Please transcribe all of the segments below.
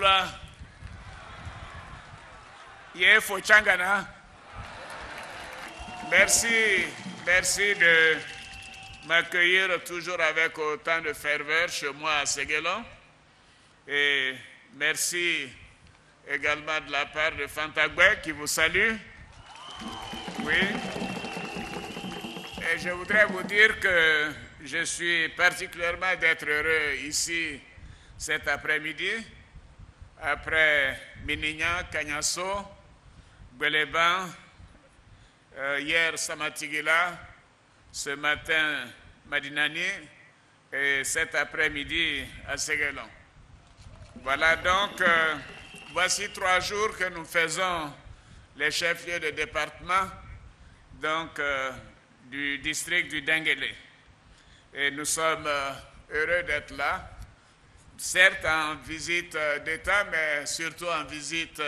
Tura. Yefo Changana. Merci de m'accueillir toujours avec autant de ferveur chez moi à Séguélon. Et merci également de la part de Fantagoué qui vous salue. Oui. Et je voudrais vous dire que je suis particulièrement d'être heureux ici cet après-midi, après Minignan, Kagnasso, Beleban, hier Samatigila, ce matin Madinani et cet après-midi à Séguélon. Voilà donc, voici 3 jours que nous faisons les chefs-lieux de département donc, du district du Denguélé. Et nous sommes heureux d'être là, certes en visite d'État, mais surtout en visite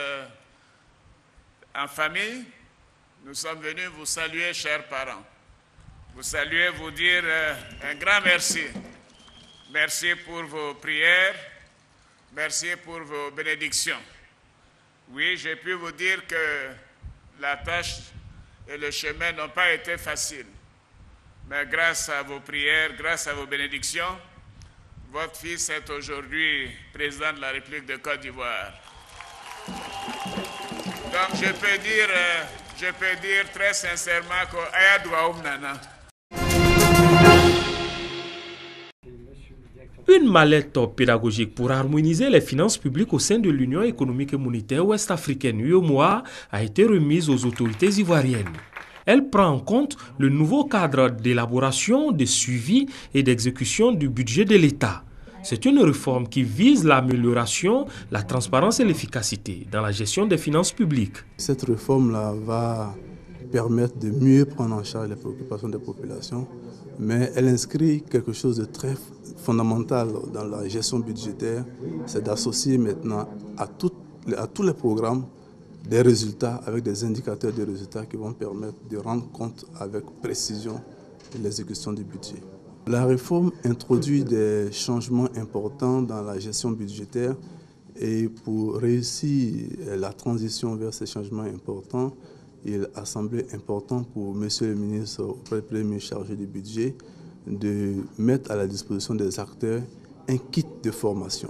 en famille. Nous sommes venus vous saluer, chers parents. Vous saluer, vous dire un grand merci. Merci pour vos prières, merci pour vos bénédictions. Oui, j'ai pu vous dire que la tâche et le chemin n'ont pas été faciles. Mais grâce à vos prières, grâce à vos bénédictions, votre fils est aujourd'hui président de la République de Côte d'Ivoire. Donc je peux dire très sincèrement qu'Ayadouaoum Nana. Une mallette pédagogique pour harmoniser les finances publiques au sein de l'Union économique et monétaire ouest-africaine UEMOA a été remise aux autorités ivoiriennes. Elle prend en compte le nouveau cadre d'élaboration, de suivi et d'exécution du budget de l'État. C'est une réforme qui vise l'amélioration, la transparence et l'efficacité dans la gestion des finances publiques. Cette réforme-là va permettre de mieux prendre en charge les préoccupations des populations, mais elle inscrit quelque chose de très fondamental dans la gestion budgétaire, c'est d'associer maintenant à tous les programmes des résultats avec des indicateurs de résultats qui vont permettre de rendre compte avec précision de l'exécution du budget. La réforme introduit des changements importants dans la gestion budgétaire et pour réussir la transition vers ces changements importants, il a semblé important pour M. le ministre auprès du Premier ministre chargé du budget de mettre à la disposition des acteurs un kit de formation.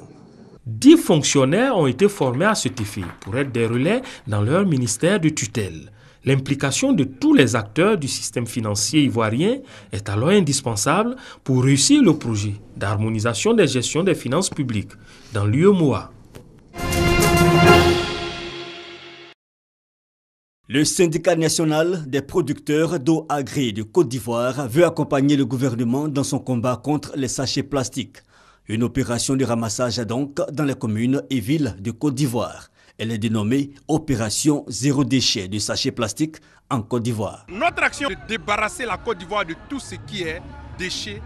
10 fonctionnaires ont été formés à cet effet pour être des relais dans leur ministère de tutelle. L'implication de tous les acteurs du système financier ivoirien est alors indispensable pour réussir le projet d'harmonisation des gestions des finances publiques dans l'UEMOA. Le syndicat national des producteurs d'eau agrée de Côte d'Ivoire veut accompagner le gouvernement dans son combat contre les sachets plastiques. Une opération de ramassage donc dans les communes et villes de Côte d'Ivoire. Elle est dénommée Opération Zéro Déchet de sachets plastiques en Côte d'Ivoire. Notre action est de débarrasser la Côte d'Ivoire de tout ce qui est déchets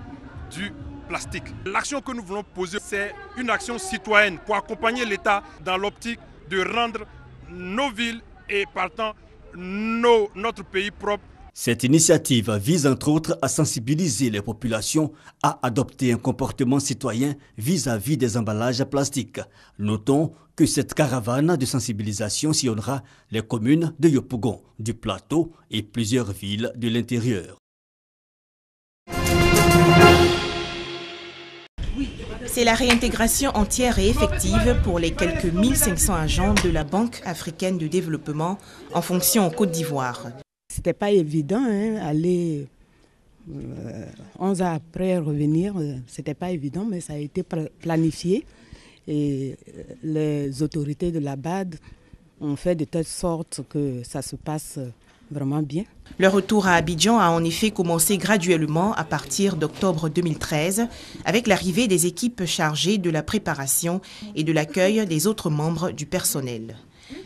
du plastique. L'action que nous voulons poser, c'est une action citoyenne pour accompagner l'État dans l'optique de rendre nos villes et partant notre pays propre. Cette initiative vise entre autres à sensibiliser les populations à adopter un comportement citoyen vis-à-vis des emballages plastiques. Notons que cette caravane de sensibilisation sillonnera les communes de Yopougon, du Plateau et plusieurs villes de l'intérieur. C'est la réintégration entière et effective pour les quelques 1500 agents de la Banque africaine de développement en fonction en Côte d'Ivoire. C'était pas évident, aller 11 ans après revenir, c'était pas évident, mais ça a été planifié et les autorités de la BAD ont fait de telle sorte que ça se passe vraiment bien. Le retour à Abidjan a en effet commencé graduellement à partir d'octobre 2013 avec l'arrivée des équipes chargées de la préparation et de l'accueil des autres membres du personnel.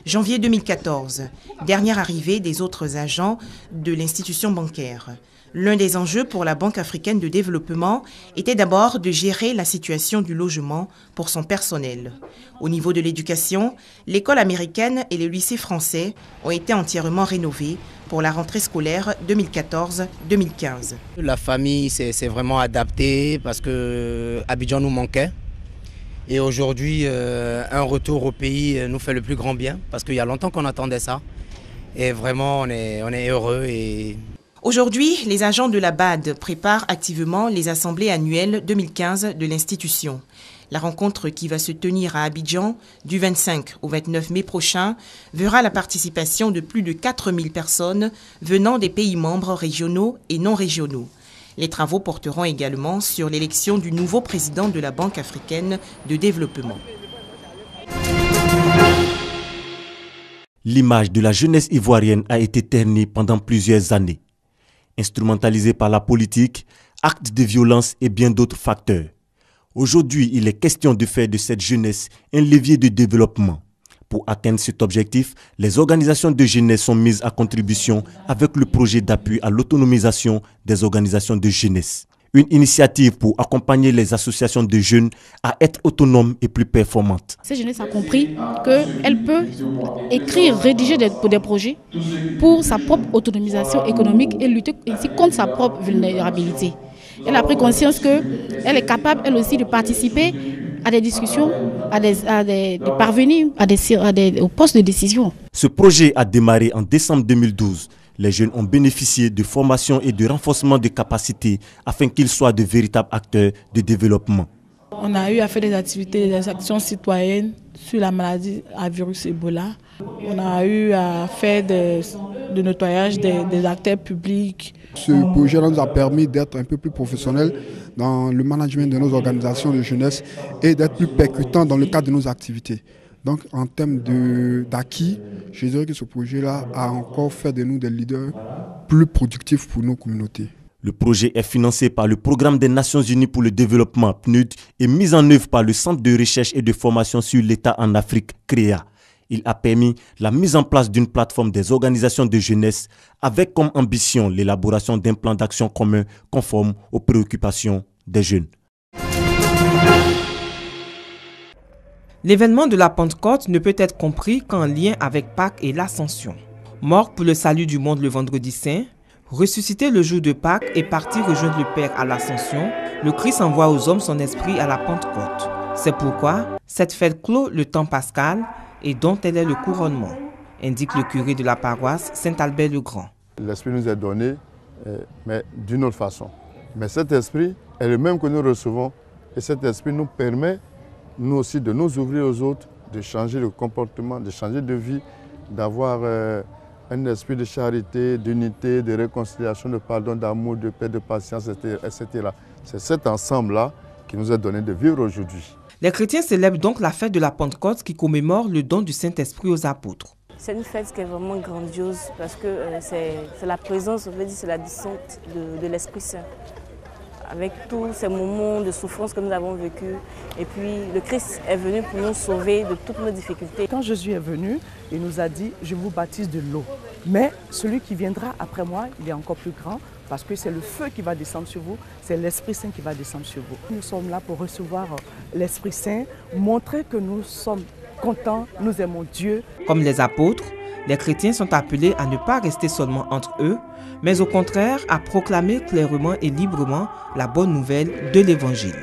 Janvier 2014, dernière arrivée des autres agents de l'institution bancaire. L'un des enjeux pour la Banque africaine de développement était d'abord de gérer la situation du logement pour son personnel. Au niveau de l'éducation, l'école américaine et les lycées français ont été entièrement rénovés pour la rentrée scolaire 2014-2015. La famille s'est vraiment adaptée parce que Abidjan nous manquait. Et aujourd'hui, un retour au pays nous fait le plus grand bien parce qu'il y a longtemps qu'on attendait ça. Et vraiment, on est heureux. Aujourd'hui, les agents de la BAD préparent activement les assemblées annuelles 2015 de l'institution. La rencontre qui va se tenir à Abidjan du 25 au 29 mai prochain verra la participation de plus de 4000 personnes venant des pays membres régionaux et non régionaux. Les travaux porteront également sur l'élection du nouveau président de la Banque africaine de développement. L'image de la jeunesse ivoirienne a été ternie pendant plusieurs années. Instrumentalisée par la politique, actes de violence et bien d'autres facteurs. Aujourd'hui, il est question de faire de cette jeunesse un levier de développement. Pour atteindre cet objectif, les organisations de jeunesse sont mises à contribution avec le projet d'appui à l'autonomisation des organisations de jeunesse. Une initiative pour accompagner les associations de jeunes à être autonomes et plus performantes. Cette jeunesse a compris qu'elle peut écrire, rédiger des projets pour sa propre autonomisation économique et lutter ainsi contre sa propre vulnérabilité. Elle a pris conscience qu'elle est capable, elle aussi, de participer à des discussions, de parvenir aux postes de décision. Ce projet a démarré en décembre 2012. Les jeunes ont bénéficié de formations et de renforcement de capacités afin qu'ils soient de véritables acteurs de développement. On a eu à faire des activités, des actions citoyennes sur la maladie à virus Ebola. On a eu à faire de nettoyage des acteurs publics. Ce projet nous a permis d'être un peu plus professionnels dans le management de nos organisations de jeunesse et d'être plus percutants dans le cadre de nos activités. Donc en termes d'acquis, je dirais que ce projet-là a encore fait de nous des leaders plus productifs pour nos communautés. Le projet est financé par le Programme des Nations Unies pour le développement PNUD et mis en œuvre par le Centre de recherche et de formation sur l'État en Afrique, CREA. Il a permis la mise en place d'une plateforme des organisations de jeunesse avec comme ambition l'élaboration d'un plan d'action commun conforme aux préoccupations des jeunes. L'événement de la Pentecôte ne peut être compris qu'en lien avec Pâques et l'Ascension. Mort pour le salut du monde le vendredi saint, ressuscité le jour de Pâques et parti rejoindre le Père à l'Ascension, le Christ envoie aux hommes son esprit à la Pentecôte. C'est pourquoi cette fête clôt le temps pascal et dont elle est le couronnement, indique le curé de la paroisse Saint-Albert-le-Grand. L'esprit nous est donné, mais d'une autre façon. Mais cet esprit est le même que nous recevons et cet esprit nous permet, nous aussi, de nous ouvrir aux autres, de changer de comportement, de changer de vie, d'avoir un esprit de charité, d'unité, de réconciliation, de pardon, d'amour, de paix, de patience, etc. C'est cet ensemble-là qui nous est donné de vivre aujourd'hui. Les chrétiens célèbrent donc la fête de la Pentecôte qui commémore le don du Saint-Esprit aux apôtres. C'est une fête qui est vraiment grandiose parce que c'est la présence, on veut dire, c'est la descente de l'Esprit Saint. Avec tous ces moments de souffrance que nous avons vécus. Et puis le Christ est venu pour nous sauver de toutes nos difficultés. Quand Jésus est venu, il nous a dit, je vous baptise de l'eau. Mais celui qui viendra après moi, il est encore plus grand parce que c'est le feu qui va descendre sur vous, c'est l'Esprit Saint qui va descendre sur vous. Nous sommes là pour recevoir l'Esprit Saint, montrer que nous sommes contents, nous aimons Dieu. Comme les apôtres, les chrétiens sont appelés à ne pas rester seulement entre eux, mais au contraire à proclamer clairement et librement la bonne nouvelle de l'Évangile.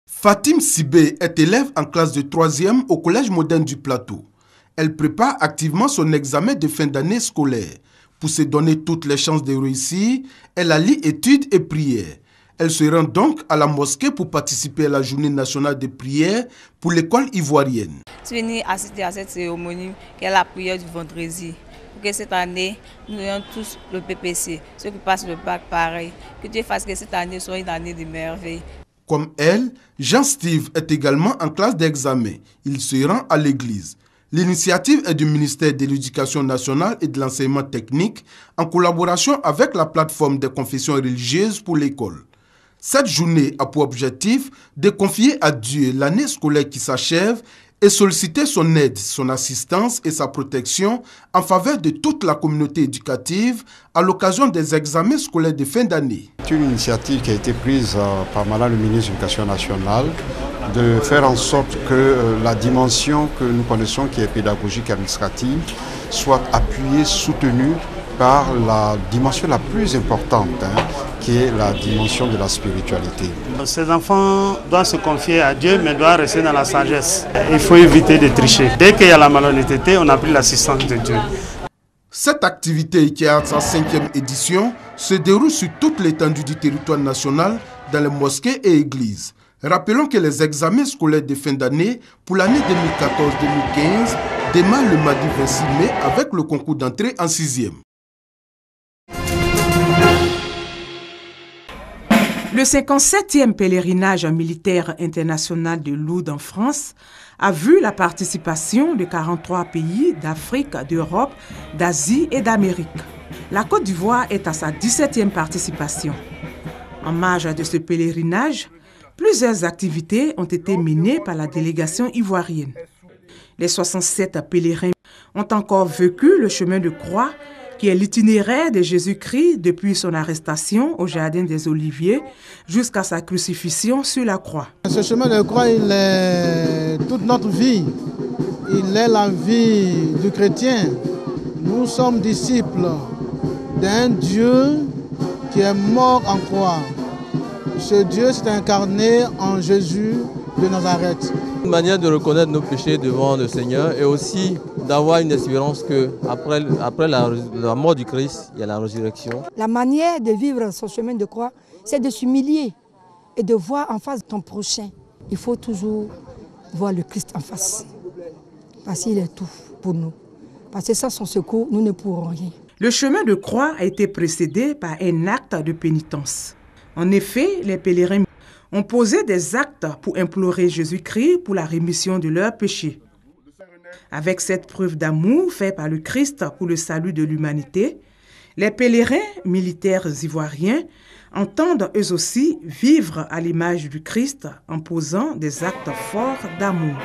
Fatim Sibé est élève en classe de 3e au Collège moderne du Plateau. Elle prépare activement son examen de fin d'année scolaire. Pour se donner toutes les chances de réussir, elle allie études et prières. Elle se rend donc à la mosquée pour participer à la journée nationale de prière pour l'école ivoirienne. Je suis venue assister à cette cérémonie qui est la prière du vendredi. Pour que cette année, nous ayons tous le PPC, ceux qui passent le bac pareil. Que Dieu fasse que cette année soit une année de merveille. Comme elle, Jean-Steve est également en classe d'examen. Il se rend à l'église. L'initiative est du ministère de l'Éducation nationale et de l'enseignement technique en collaboration avec la plateforme des confessions religieuses pour l'école. Cette journée a pour objectif de confier à Dieu l'année scolaire qui s'achève et solliciter son aide, son assistance et sa protection en faveur de toute la communauté éducative à l'occasion des examens scolaires de fin d'année. C'est une initiative qui a été prise par Madame le ministre de l'Éducation nationale de faire en sorte que la dimension que nous connaissons qui est pédagogique et administrative soit appuyée, soutenue par la dimension la plus importante, qui est la dimension de la spiritualité. Ces enfants doivent se confier à Dieu, mais doivent rester dans la sagesse. Il faut éviter de tricher. Dès qu'il y a la malhonnêteté, on a pris l'assistance de Dieu. Cette activité, qui a sa 5e édition, se déroule sur toute l'étendue du territoire national, dans les mosquées et églises. Rappelons que les examens scolaires de fin d'année pour l'année 2014-2015 démarrent le mardi 26 mai avec le concours d'entrée en 6e. Le 57e pèlerinage militaire international de Lourdes en France a vu la participation de 43 pays d'Afrique, d'Europe, d'Asie et d'Amérique. La Côte d'Ivoire est à sa 17e participation. En marge de ce pèlerinage, plusieurs activités ont été menées par la délégation ivoirienne. Les 67 pèlerins ont encore vécu le chemin de croix, qui est l'itinéraire de Jésus-Christ depuis son arrestation au Jardin des Oliviers jusqu'à sa crucifixion sur la croix. Ce chemin de croix, il est toute notre vie. Il est la vie du chrétien. Nous sommes disciples d'un Dieu qui est mort en croix. Ce Dieu s'est incarné en Jésus de Nazareth. Une manière de reconnaître nos péchés devant le Seigneur et aussi d'avoir une espérance qu'après la mort du Christ, il y a la résurrection. La manière de vivre son chemin de croix, c'est de s'humilier et de voir en face ton prochain. Il faut toujours voir le Christ en face, parce qu'il est tout pour nous. Parce que sans son secours, nous ne pourrons rien. Le chemin de croix a été précédé par un acte de pénitence. En effet, les pèlerins ont posé des actes pour implorer Jésus-Christ pour la rémission de leurs péchés. Avec cette preuve d'amour faite par le Christ pour le salut de l'humanité, les pèlerins militaires ivoiriens entendent eux aussi vivre à l'image du Christ en posant des actes forts d'amour.